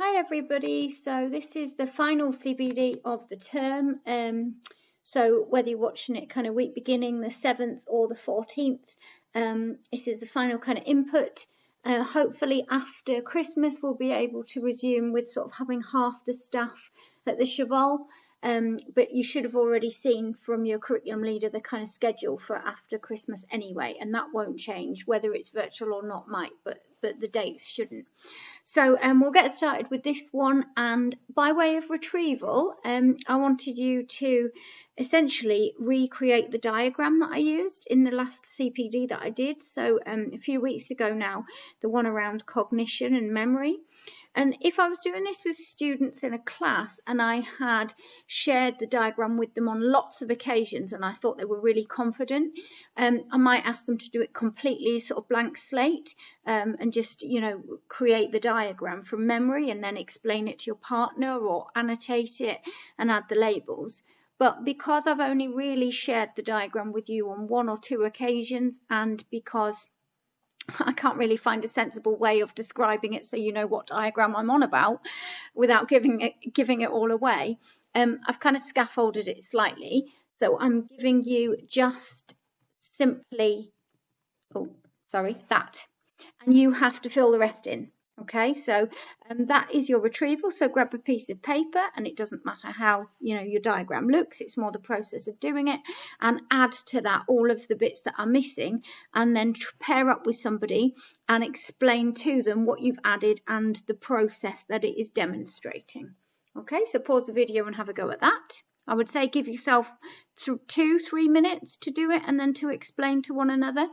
Hi everybody, so this is the final CPD of the term. So whether you're watching it kind of week beginning the 7th or the 14th, this is the final kind of input. Hopefully after Christmas we'll be able to resume with sort of having half the staff at the Cheval. But you should have already seen from your curriculum leader the kind of schedule for after Christmas anyway, and that won't change whether it's virtual or not might, but the dates shouldn't. So we'll get started with this one, and by way of retrieval, I wanted you to essentially recreate the diagram that I used in the last CPD that I did. So a few weeks ago now, the one around cognition and memory. And if I was doing this with students in a class and I had shared the diagram with them on lots of occasions and I thought they were really confident, I might ask them to do it completely sort of blank slate and just, create the diagram from memory and then explain it to your partner or annotate it and add the labels. But because I've only really shared the diagram with you on 1 or 2 occasions, and because I can't really find a sensible way of describing it so you know what diagram I'm on about without giving it all away, I've kind of scaffolded it slightly. So I'm giving you just simply, that. And you have to fill the rest in. Okay, so that is your retrieval. So grab a piece of paper, and it doesn't matter how your diagram looks, it's more the process of doing it, and add to that all of the bits that are missing, and then pair up with somebody and explain to them what you've added and the process that it is demonstrating. Okay, so pause the video and have a go at that. I would say give yourself 2-3 minutes to do it and then to explain to one another.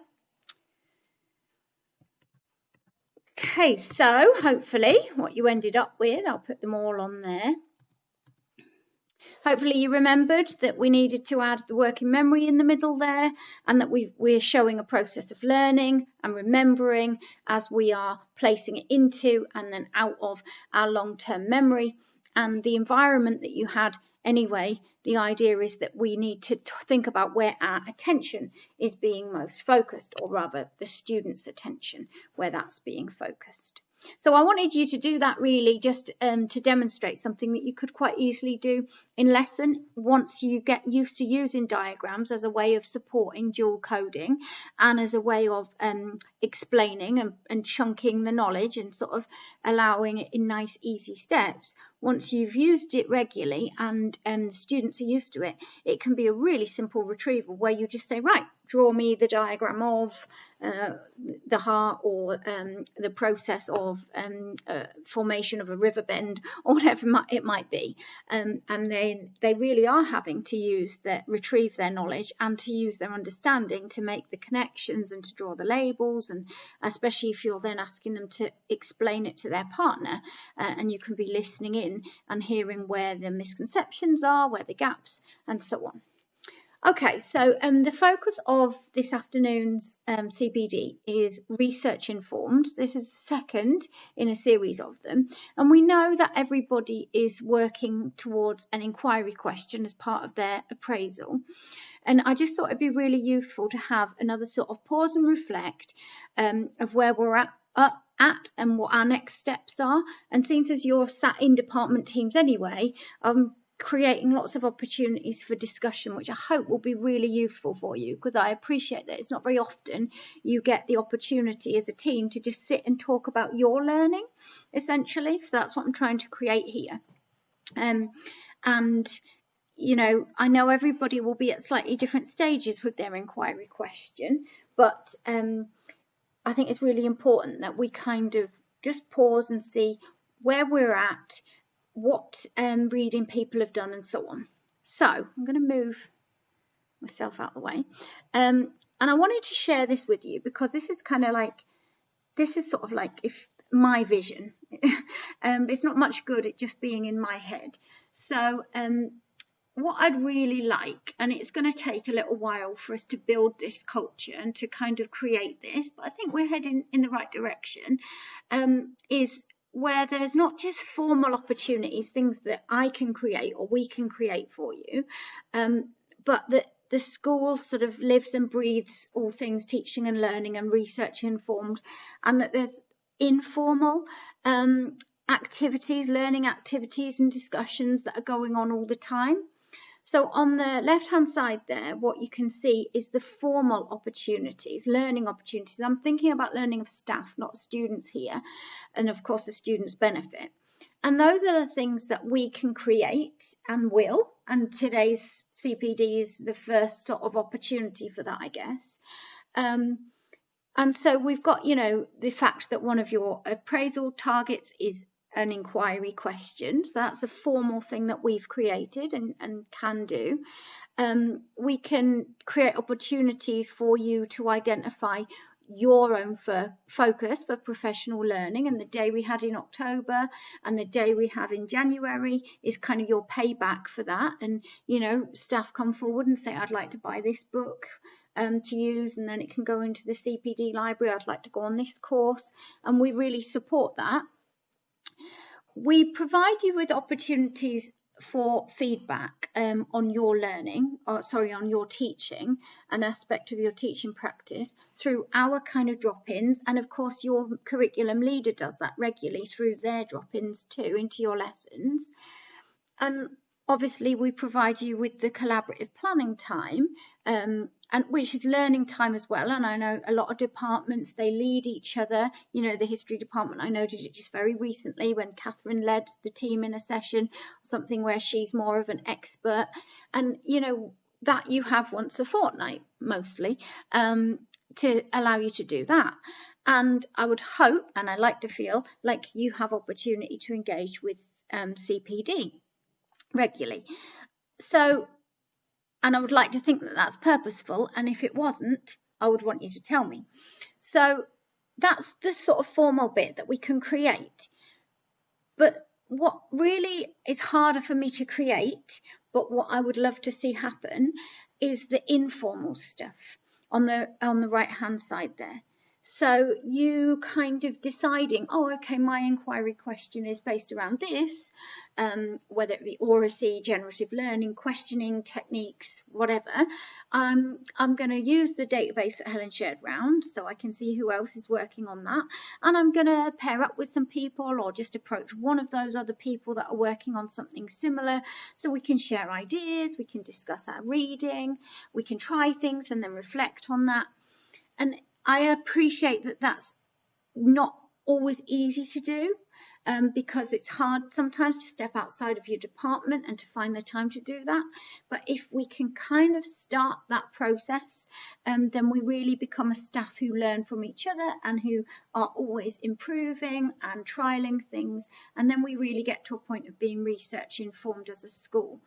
Okay, so hopefully what you ended up with, I'll put them all on there. Hopefully you remembered that we needed to add the working memory in the middle there, and that we're showing a process of learning and remembering as we are placing it into and then out of our long-term memory. And the environment that you had anyway, the idea is that we need to think about where our attention is being most focused, or rather the student's attention, where that's being focused. So I wanted you to do that really just to demonstrate something that you could quite easily do in lesson once you get used to using diagrams as a way of supporting dual coding and as a way of explaining and chunking the knowledge and sort of allowing it in nice easy steps. Once you've used it regularly and the students are used to it, it can be a really simple retrieval where you just say, right, draw me the diagram of the heart or the process of formation of a river bend or whatever it might be. And then they really are having to retrieve their knowledge and to use their understanding to make the connections and to draw the labels, and especially if you're then asking them to explain it to their partner, and you can be listening in and hearing where the misconceptions are, where the gaps, and so on. Okay, so the focus of this afternoon's CPD is research informed. This is the second in a series of them. And we know that everybody is working towards an inquiry question as part of their appraisal. And I just thought it'd be really useful to have another sort of pause and reflect of where we're at and what our next steps are. And since as you're sat in department teams anyway, creating lots of opportunities for discussion, which I hope will be really useful for you, because I appreciate that it's not very often you get the opportunity as a team to just sit and talk about your learning, essentially. So that's what I'm trying to create here. And I know everybody will be at slightly different stages with their inquiry question, but I think it's really important that we kind of just pause and see where we're at, what reading people have done, and so on. So I'm going to move myself out of the way, and I wanted to share this with you because this is sort of like if my vision. It's not much good at just being in my head. So what I'd really like, and it's going to take a little while for us to build this culture and to kind of create this, but I think we're heading in the right direction, is where there's not just formal opportunities, things that I can create or we can create for you, but that the school sort of lives and breathes all things teaching and learning and research informed, and that there's informal activities, learning activities and discussions that are going on all the time. So on the left-hand side there, what you can see is the formal opportunities, learning opportunities. I'm thinking about learning of staff, not students here, and of course the students benefit. And those are the things that we can create and will, and today's CPD is the first sort of opportunity for that, I guess. And so we've got, you know, the fact that one of your appraisal targets is an inquiry question. So that's a formal thing that we've created and can do. We can create opportunities for you to identify your own focus for professional learning, and the day we had in October and the day we have in January is kind of your payback for that. And, you know, staff come forward and say, I'd like to buy this book to use, and then it can go into the CPD library. I'd like to go on this course, and we really support that. We provide you with opportunities for feedback on your learning, on your teaching, an aspect of your teaching practice through our kind of drop-ins, and of course your curriculum leader does that regularly through their drop-ins too into your lessons. And obviously we provide you with the collaborative planning time, and which is learning time as well. And I know a lot of departments, they lead each other. You know, the history department, I know, did it just very recently when Catherine led the team in a session, something where she's more of an expert. And, you know, that you have once a fortnight mostly to allow you to do that. And I would hope, and I like to feel like you have opportunity to engage with CPD regularly. So, and I would like to think that that's purposeful, and if it wasn't, I would want you to tell me. So that's the sort of formal bit that we can create. But what really is harder for me to create, but what I would love to see happen, is the informal stuff on the right hand side there. So you kind of deciding, oh, okay, my inquiry question is based around this, whether it be oracy, generative learning, questioning techniques, whatever. I'm going to use the database that Helen shared round so I can see who else is working on that. And I'm going to pair up with some people or just approach one of those other people that are working on something similar so we can share ideas, we can discuss our reading, we can try things and then reflect on that. And I appreciate that that's not always easy to do because it's hard sometimes to step outside of your department and to find the time to do that. But if we can kind of start that process, then we really become a staff who learn from each other and who are always improving and trialing things. And then we really get to a point of being research informed as a school.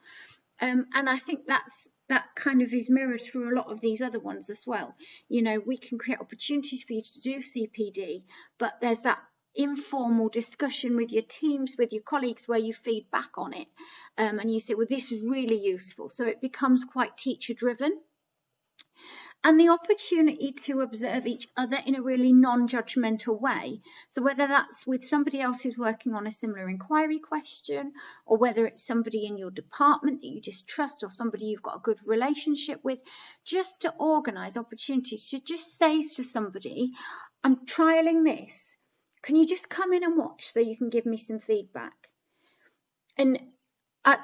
And I think that kind of is mirrored through a lot of these other ones as well. You know, we can create opportunities for you to do CPD, but there's that informal discussion with your teams, with your colleagues, where you feed back on it. And you say, well, this is really useful. So it becomes quite teacher driven. And the opportunity to observe each other in a really non-judgmental way. So whether that's with somebody else who's working on a similar inquiry question, or whether it's somebody in your department that you just trust, or somebody you've got a good relationship with, just to organise opportunities to just say to somebody, I'm trialling this. Can you just come in and watch so you can give me some feedback? And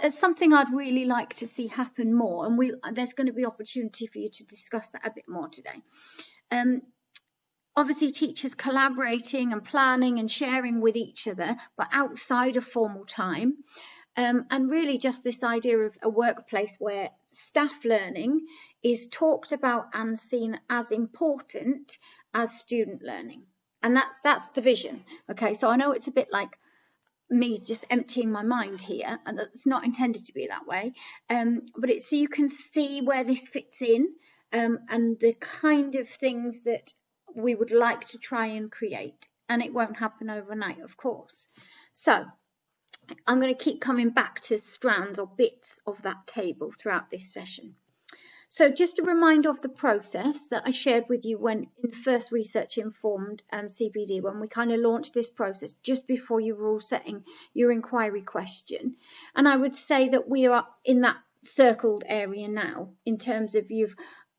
it's something I'd really like to see happen more, and there's going to be opportunity for you to discuss that a bit more today. Obviously, teachers collaborating and planning and sharing with each other, but outside of formal time, and really just this idea of a workplace where staff learning is talked about and seen as important as student learning, and that's the vision. Okay, so I know it's a bit like me just emptying my mind here, and that's not intended to be that way, but it's so you can see where this fits in, and the kind of things that we would like to try and create, and it won't happen overnight, of course. So I'm going to keep coming back to strands or bits of that table throughout this session. So just a reminder of the process that I shared with you when in the first research informed CPD, when we kind of launched this process just before you were all setting your inquiry question. And I would say that we are in that circled area now in terms of you've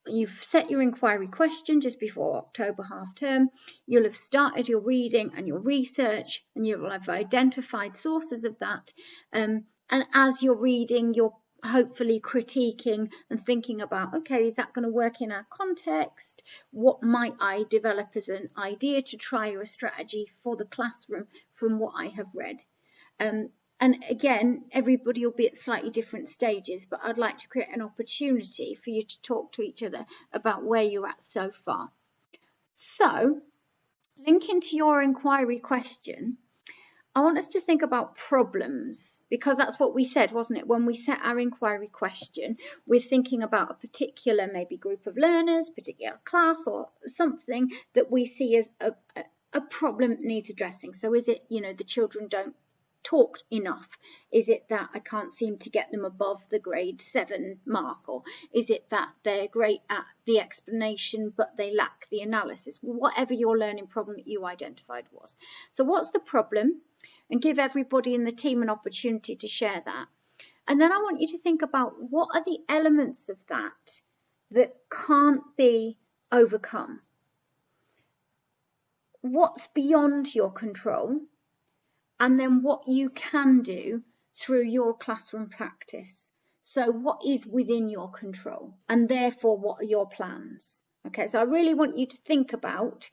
you've set your inquiry question just before October half term. You'll have started your reading and your research, and you'll have identified sources of that. And as you're reading, you're hopefully critiquing and thinking about, okay, is that going to work in our context? What might I develop as an idea to try or a strategy for the classroom from what I have read? And again, everybody will be at slightly different stages, but I'd like to create an opportunity for you to talk to each other about where you're at so far. So, linking to your inquiry question, I want us to think about problems, because that's what we said, wasn't it? When we set our inquiry question, we're thinking about a particular maybe group of learners, particular class, or something that we see as a problem that needs addressing. So is it, the children don't talk enough? Is it that I can't seem to get them above the grade 7 mark? Or is it that they're great at the explanation but they lack the analysis? Whatever your learning problem that you identified was. So what's the problem? And give everybody in the team an opportunity to share that. And then I want you to think about what are the elements of that can't be overcome. What's beyond your control? And then what you can do through your classroom practice. So what is within your control? And therefore, what are your plans? Okay, so I really want you to think about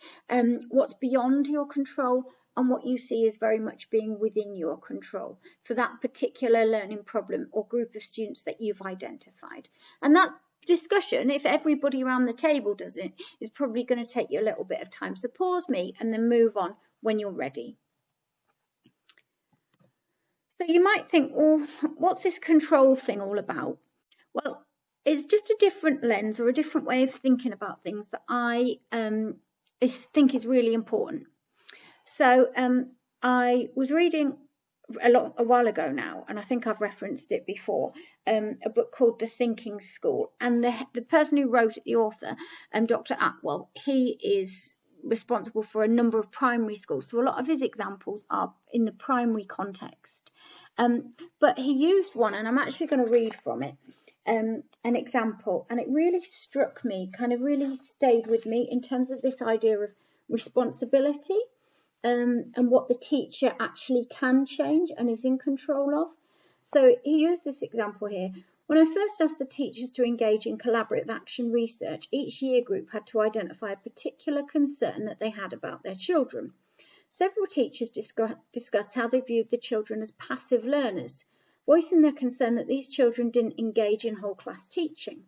what's beyond your control and what you see as very much being within your control for that particular learning problem or group of students that you've identified. And that discussion, if everybody around the table does it, is probably going to take you a little bit of time. So pause me and then move on when you're ready. So you might think, well, what's this control thing all about? Well, it's just a different lens or a different way of thinking about things that I think is really important. So I was reading a while ago now, and I think I've referenced it before, a book called The Thinking School. And the person who wrote it, the author, Dr. Atwell, he is responsible for a number of primary schools. So a lot of his examples are in the primary context. But he used one, and I'm actually going to read from it, an example, and it really struck me, kind of really stayed with me in terms of this idea of responsibility and what the teacher actually can change and is in control of. So he used this example here. When I first asked the teachers to engage in collaborative action research, each year group had to identify a particular concern that they had about their children. Several teachers discussed how they viewed the children as passive learners, voicing their concern that these children didn't engage in whole class teaching.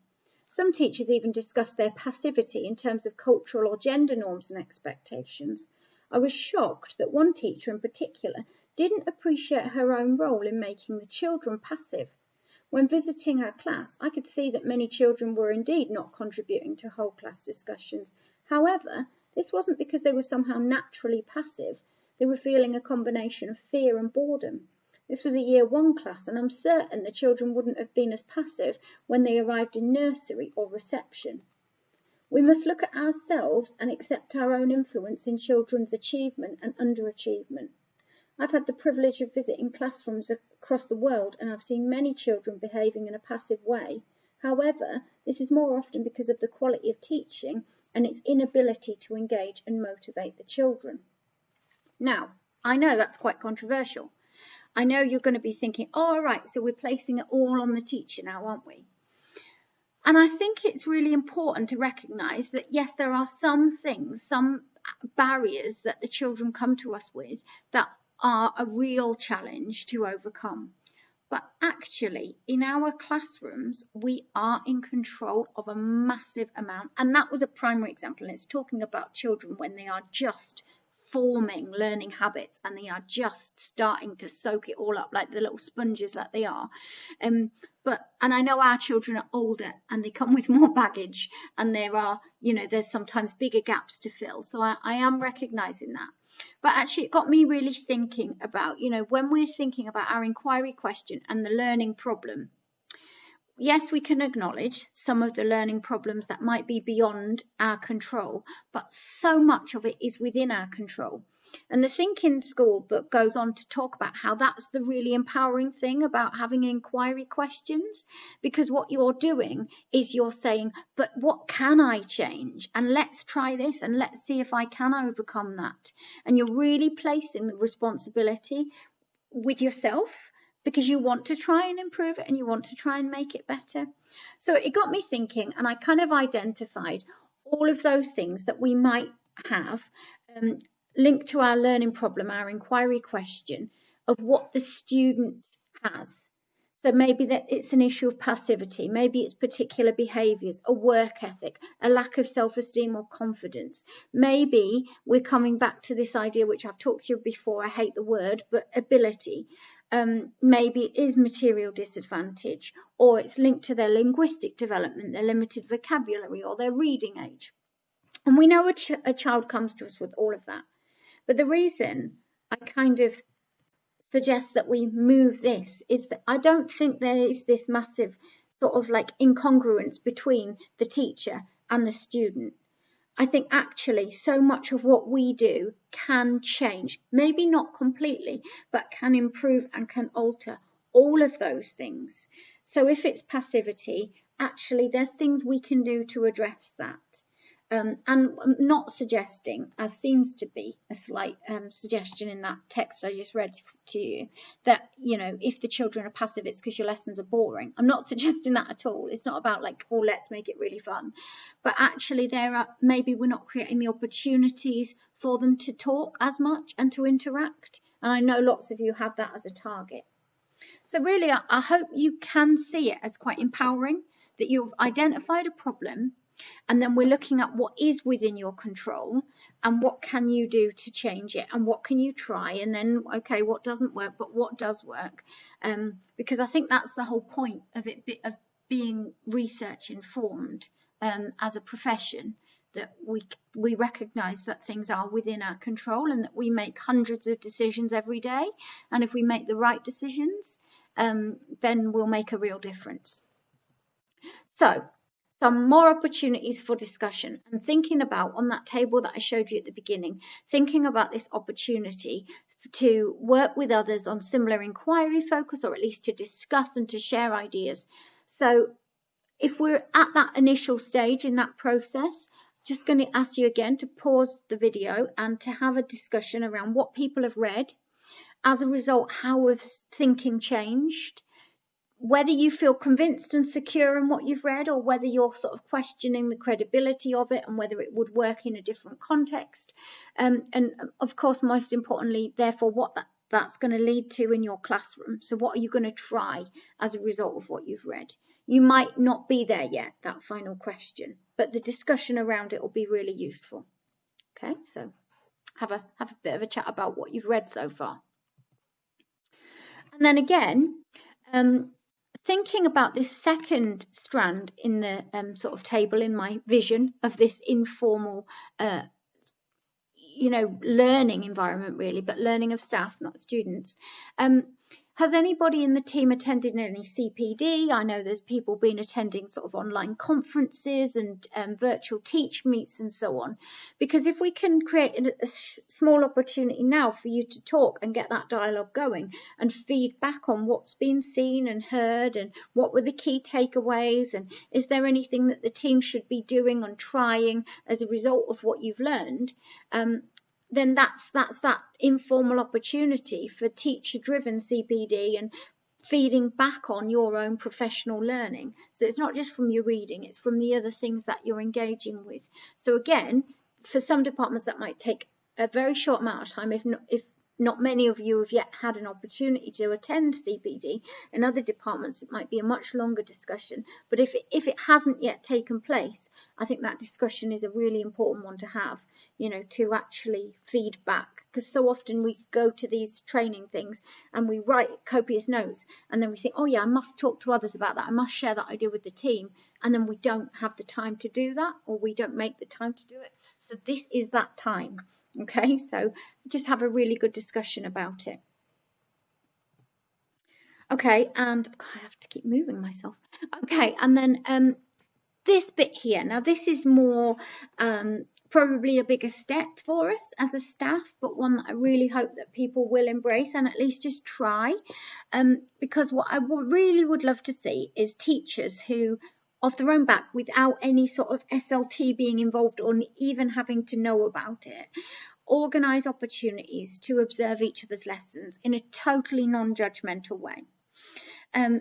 Some teachers even discussed their passivity in terms of cultural or gender norms and expectations. I was shocked that one teacher in particular didn't appreciate her own role in making the children passive. When visiting her class, I could see that many children were indeed not contributing to whole class discussions. However, this wasn't because they were somehow naturally passive. They were feeling a combination of fear and boredom. This was a year 1 class, and I'm certain the children wouldn't have been as passive when they arrived in nursery or reception. We must look at ourselves and accept our own influence in children's achievement and underachievement. I've had the privilege of visiting classrooms across the world, and I've seen many children behaving in a passive way. However, this is more often because of the quality of teaching and its inability to engage and motivate the children. Now, I know that's quite controversial. I know you're going to be thinking, oh, all right, so we're placing it all on the teacher now, aren't we? And I think it's really important to recognise that, yes, there are some things, some barriers that the children come to us with that are a real challenge to overcome. But actually, in our classrooms, we are in control of a massive amount. And that was a primary example. And it's talking about children when they are just forming learning habits and they are just starting to soak it all up like the little sponges that they are. And I know our children are older and they come with more baggage, and there are, there's sometimes bigger gaps to fill. So I am recognising that. But actually, it got me really thinking about, when we're thinking about our inquiry question and the learning problem, yes, we can acknowledge some of the learning problems that might be beyond our control, but so much of it is within our control. And the Think in School book goes on to talk about how that's the really empowering thing about having inquiry questions, because what you're doing is you're saying, but what can I change? And let's try this and let's see if I can overcome that. And you're really placing the responsibility with yourself, because you want to try and improve it and you want to try and make it better. So it got me thinking, and I kind of identified all of those things that we might have linked to our learning problem, our inquiry question of what the student has. So maybe that it's an issue of passivity, maybe it's particular behaviours, a work ethic, a lack of self-esteem or confidence. Maybe we're coming back to this idea, which I've talked to you before, I hate the word, but ability. Maybe it is material disadvantage, or it's linked to their linguistic development, their limited vocabulary, or their reading age. And we know a child comes to us with all of that. But the reason I kind of suggest that we move this is that I don't think there is this massive sort of like incongruence between the teacher and the student. I think actually so much of what we do can change, maybe not completely, but can improve and can alter all of those things. So if it's passivity, actually there's things we can do to address that. And I'm not suggesting, as seems to be a slight suggestion in that text I just read to you, that, you know, if the children are passive, it's because your lessons are boring. I'm not suggesting that at all. It's not about like, oh, let's make it really fun. But actually maybe we're not creating the opportunities for them to talk as much and to interact. And I know lots of you have that as a target. So really, I hope you can see it as quite empowering, that you've identified a problem, and then we're looking at what is within your control and what can you do to change it and what can you try, and then, okay, what doesn't work, but what does work? Because I think that's the whole point of it, of being research informed as a profession, that we recognise that things are within our control and that we make hundreds of decisions every day. And if we make the right decisions, then we'll make a real difference. So, some more opportunities for discussion, and thinking about, on that table that I showed you at the beginning, thinking about this opportunity to work with others on similar inquiry focus, or at least to discuss and to share ideas. So if we're at that initial stage in that process, just going to ask you again to pause the video and to have a discussion around what people have read. As a result, how have thinking changed? Whether you feel convinced and secure in what you've read, or whether you're sort of questioning the credibility of it and whether it would work in a different context. And of course, most importantly, therefore, what that's going to lead to in your classroom. So what are you going to try as a result of what you've read? You might not be there yet, that final question, but the discussion around it will be really useful. Okay, so have a bit of a chat about what you've read so far. And then again, thinking about this second strand in the sort of table, in my vision of this informal, learning environment really, but learning of staff, not students. Has anybody in the team attended any CPD? I know there's people been attending sort of online conferences and virtual teach meets and so on. Because if we can create a small opportunity now for you to talk and get that dialogue going and feed back on what's been seen and heard and what were the key takeaways, and is there anything that the team should be doing and trying as a result of what you've learned, then that's that informal opportunity for teacher-driven CPD and feeding back on your own professional learning. So it's not just from your reading, it's from the other things that you're engaging with. So again, for some departments that might take a very short amount of time, if not many of you have yet had an opportunity to attend CPD. In other departments, it might be a much longer discussion. But if it hasn't yet taken place, I think that discussion is a really important one to have, to actually feed back. Because so often we go to these training things and we write copious notes, and then we think, oh yeah, I must talk to others about that. I must share that idea with the team. And then we don't have the time to do that, or we don't make the time to do it. So this is that time. Okay, so just have a really good discussion about it. Okay, and I have to keep moving myself. Okay, and then this bit here. Now, this is more probably a bigger step for us as a staff, but one that I really hope that people will embrace and at least just try. Because what I really would love to see is teachers who, off their own back, without any sort of SLT being involved or even having to know about it, organise opportunities to observe each other's lessons in a totally non-judgmental way.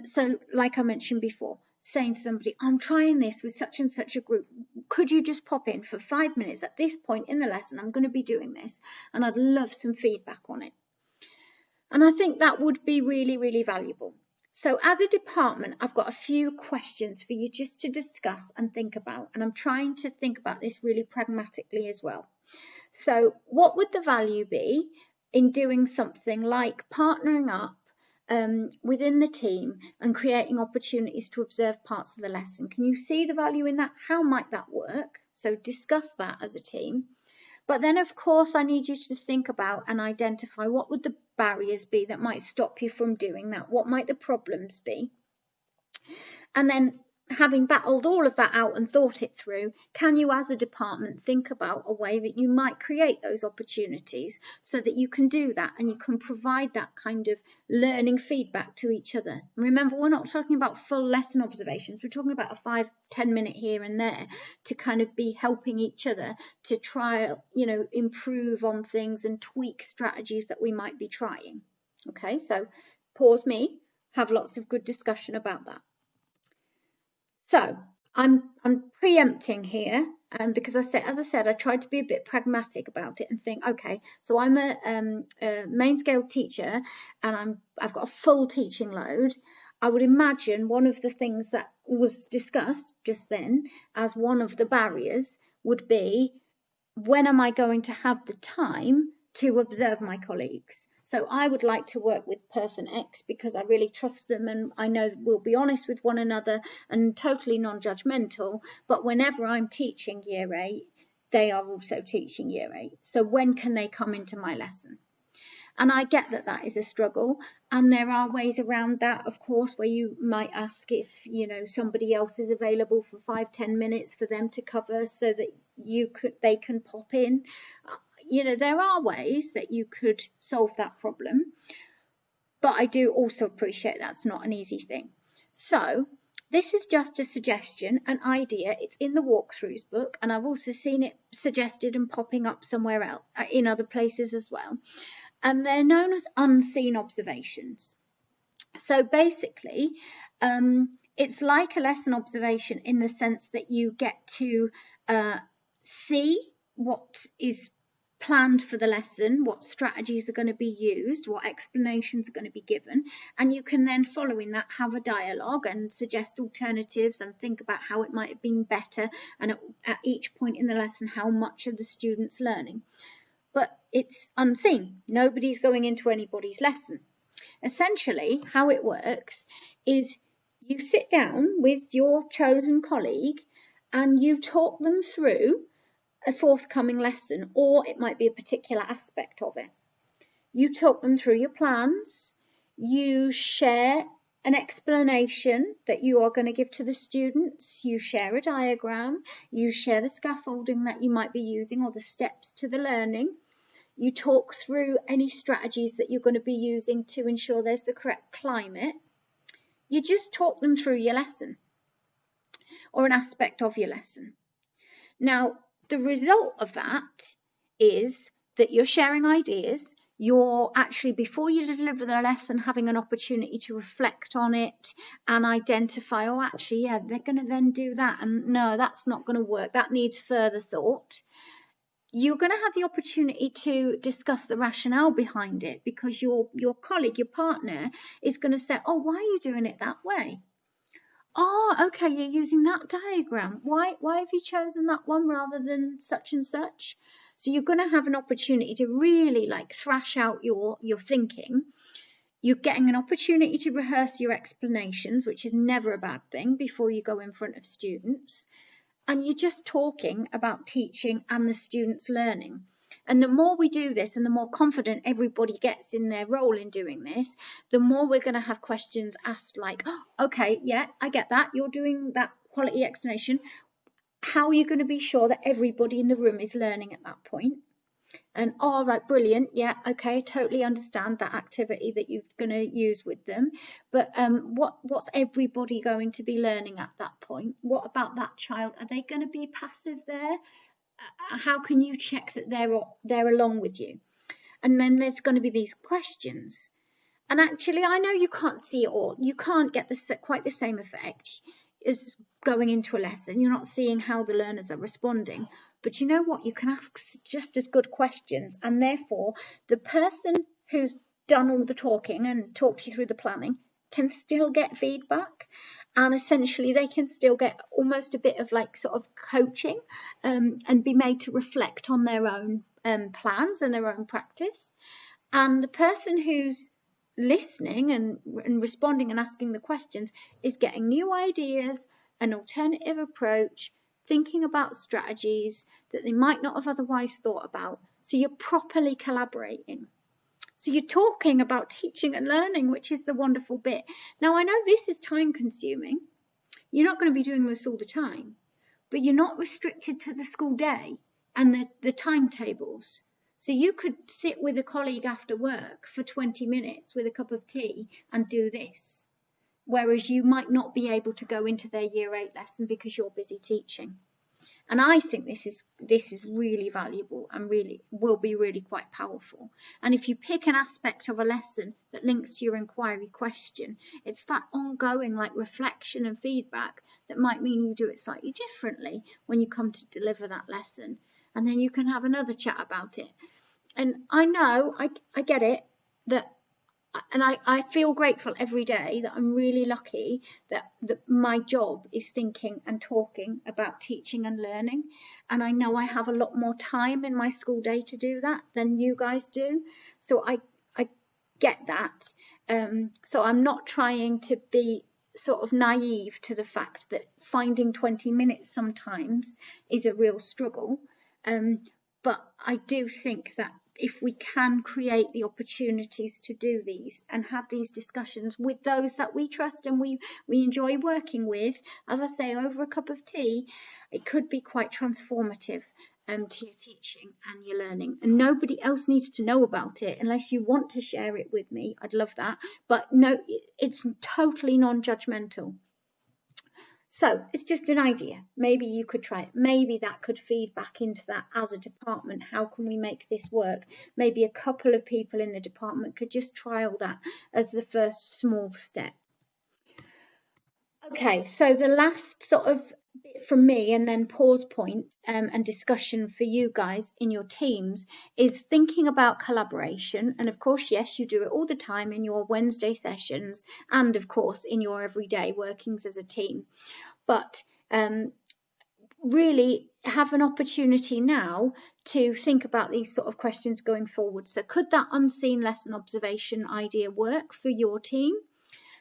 So like I mentioned before, saying to somebody, I'm trying this with such and such a group. Could you just pop in for 5 minutes at this point in the lesson? I'm going to be doing this and I'd love some feedback on it. And I think that would be really, really valuable. So as a department, I've got a few questions for you just to discuss and think about. And I'm trying to think about this really pragmatically as well. So what would the value be in doing something like partnering up within the team and creating opportunities to observe parts of the lesson? Can you see the value in that? How might that work? So discuss that as a team. But then, of course, I need you to think about and identify what would the barriers be that might stop you from doing that? What might the problems be? And then, having battled all of that out and thought it through, can you as a department think about a way that you might create those opportunities so that you can do that and you can provide that kind of learning feedback to each other? And remember, we're not talking about full lesson observations. We're talking about a 5-10 minute here and there to kind of be helping each other to try, improve on things and tweak strategies that we might be trying. Okay, so pause me, have lots of good discussion about that. So I'm preempting here because as I said, I tried to be a bit pragmatic about it and think, okay, so I'm a main scale teacher and I've got a full teaching load. I would imagine one of the things that was discussed just then as one of the barriers would be, when am I going to have the time to observe my colleagues? So I would like to work with person X because I really trust them and I know we'll be honest with one another and totally non-judgmental. But whenever I'm teaching year 8, they are also teaching year 8. So when can they come into my lesson? And I get that that is a struggle, and there are ways around that, of course, where you might ask if somebody else is available for 5-10 minutes for them to cover so that they can pop in. There are ways that you could solve that problem, but I do also appreciate that's not an easy thing. So this is just a suggestion, an idea. It's in the walkthroughs book, and I've also seen it suggested and popping up somewhere else in other places as well. And they're known as unseen observations. So basically, it's like a lesson observation in the sense that you get to see what is planned for the lesson, what strategies are going to be used, what explanations are going to be given, and you can then, following that, have a dialogue and suggest alternatives and think about how it might have been better, and at each point in the lesson, how much of the student's learning. But it's unseen. Nobody's going into anybody's lesson. Essentially, how it works is you sit down with your chosen colleague and you talk them through a forthcoming lesson, or it might be a particular aspect of it. You talk them through your plans, you share an explanation that you are going to give to the students, you share a diagram, you share the scaffolding that you might be using or the steps to the learning. You talk through any strategies that you're going to be using to ensure there's the correct climate. You just talk them through your lesson or an aspect of your lesson. Now, the result of that is that you're sharing ideas. You're actually, before you deliver the lesson, having an opportunity to reflect on it and identify, oh, actually, yeah, they're going to then do that. And no, that's not going to work. That needs further thought. You're going to have the opportunity to discuss the rationale behind it because your colleague, your partner, is going to say, oh, why are you doing it that way? Oh, okay, you're using that diagram. Why have you chosen that one rather than such and such? So you're going to have an opportunity to really thrash out your thinking. You're getting an opportunity to rehearse your explanations, which is never a bad thing, before you go in front of students. And you're just talking about teaching and the students' learning. And the more we do this and the more confident everybody gets in their role in doing this, the more we're going to have questions asked like, oh, okay, yeah, I get that. You're doing that quality explanation. How are you going to be sure that everybody in the room is learning at that point? And all right, brilliant. Yeah, okay, totally understand that activity that you're going to use with them. But what's everybody going to be learning at that point? What about that child? Are they going to be passive there? How can you check that they're along with you? And then there's going to be these questions. And actually, I know you can't see it all. You can't get quite the same effect as going into a lesson. You're not seeing how the learners are responding. But you know what? You can ask just as good questions. And therefore, the person who's done all the talking and talked you through the planning can still get feedback. And essentially, they can still get almost a bit of like sort of coaching and be made to reflect on their own plans and their own practice. And the person who's listening and responding and asking the questions is getting new ideas, an alternative approach, thinking about strategies that they might not have otherwise thought about. So you're properly collaborating. So you're talking about teaching and learning, which is the wonderful bit. Now, I know this is time consuming. You're not going to be doing this all the time, but you're not restricted to the school day and the timetables. So you could sit with a colleague after work for 20 minutes with a cup of tea and do this, whereas you might not be able to go into their year 8 lesson because you're busy teaching. And I think this is really valuable and really will be really quite powerful. And if you pick an aspect of a lesson that links to your inquiry question, it's that ongoing like reflection and feedback that might mean you do it slightly differently when you come to deliver that lesson. And then you can have another chat about it. And I know, I get it, and I feel grateful every day that I'm really lucky that my job is thinking and talking about teaching and learning. And I know I have a lot more time in my school day to do that than you guys do. So I get that. So I'm not trying to be sort of naive to the fact that finding 20 minutes sometimes is a real struggle. But I do think that if we can create the opportunities to do these and have these discussions with those that we trust and we enjoy working with, as I say, over a cup of tea, it could be quite transformative to your teaching and your learning. And nobody else needs to know about it unless you want to share it with me. I'd love that. But no, it's totally non-judgmental. So it's just an idea. Maybe you could try it. Maybe that could feed back into that as a department. How can we make this work? Maybe a couple of people in the department could just trial that as the first small step. Okay, so the last sort of bit from me and then pause point and discussion for you guys in your teams is thinking about collaboration. And of course, yes, you do it all the time in your Wednesday sessions and of course in your everyday workings as a team. But really have an opportunity now to think about these sort of questions going forward. So could that unseen lesson observation idea work for your team?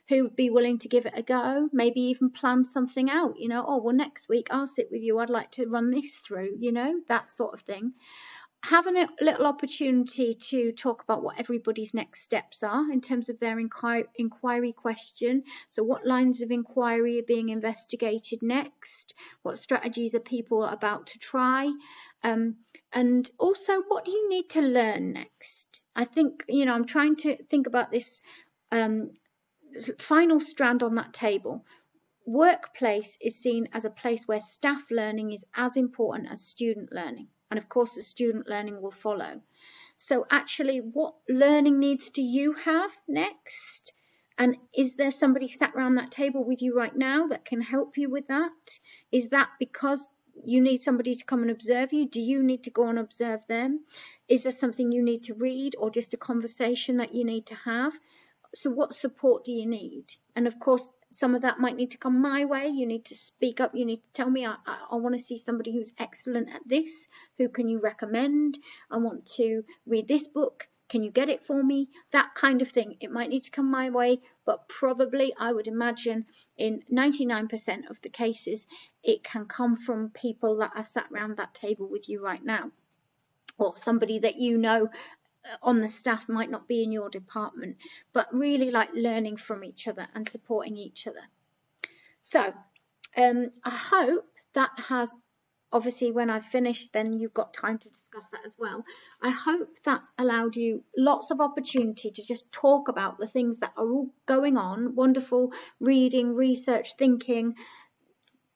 Who would be willing to give it a go? Maybe even plan something out, you know, oh, well, next week I'll sit with you. I'd like to run this through, you know, that sort of thing. Having a little opportunity to talk about what everybody's next steps are in terms of their inquiry question. So what lines of inquiry are being investigated next? What strategies are people about to try? And also, what do you need to learn next? I think, you know, I'm trying to think about this final strand on that table. Workplace is seen as a place where staff learning is as important as student learning. And of course, the student learning will follow. So actually, what learning needs do you have next? And is there somebody sat around that table with you right now that can help you with that? Is that because you need somebody to come and observe you? Do you need to go and observe them? Is there something you need to read or just a conversation that you need to have? So what support do you need? And of course, some of that might need to come my way. You need to speak up. You need to tell me, I want to see somebody who's excellent at this. Who can you recommend? I want to read this book. Can you get it for me? That kind of thing. It might need to come my way, but probably I would imagine in 99% of the cases, it can come from people that are sat around that table with you right now. or somebody that you know on the staff might not be in your department, but really like learning from each other and supporting each other. So I hope that has, obviously when I've finished then you've got time to discuss that as well. I hope that's allowed you lots of opportunity to just talk about the things that are all going on, wonderful reading, research, thinking,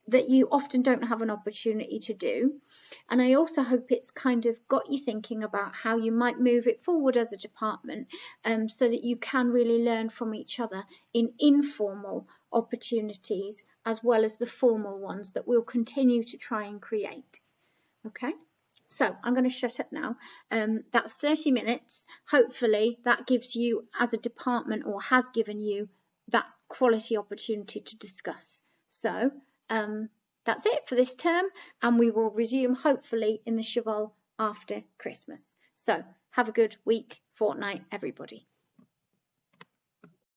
that you often don't have an opportunity to do. And I also hope it's kind of got you thinking about how you might move it forward as a department, so that you can really learn from each other in informal opportunities as well as the formal ones that we'll continue to try and create. Okay, so I'm going to shut up now. That's 30 minutes. Hopefully that gives you as a department, or has given you, that quality opportunity to discuss. So that's it for this term, and we will resume hopefully in the Cheval after Christmas. So have a good week, fortnight, everybody.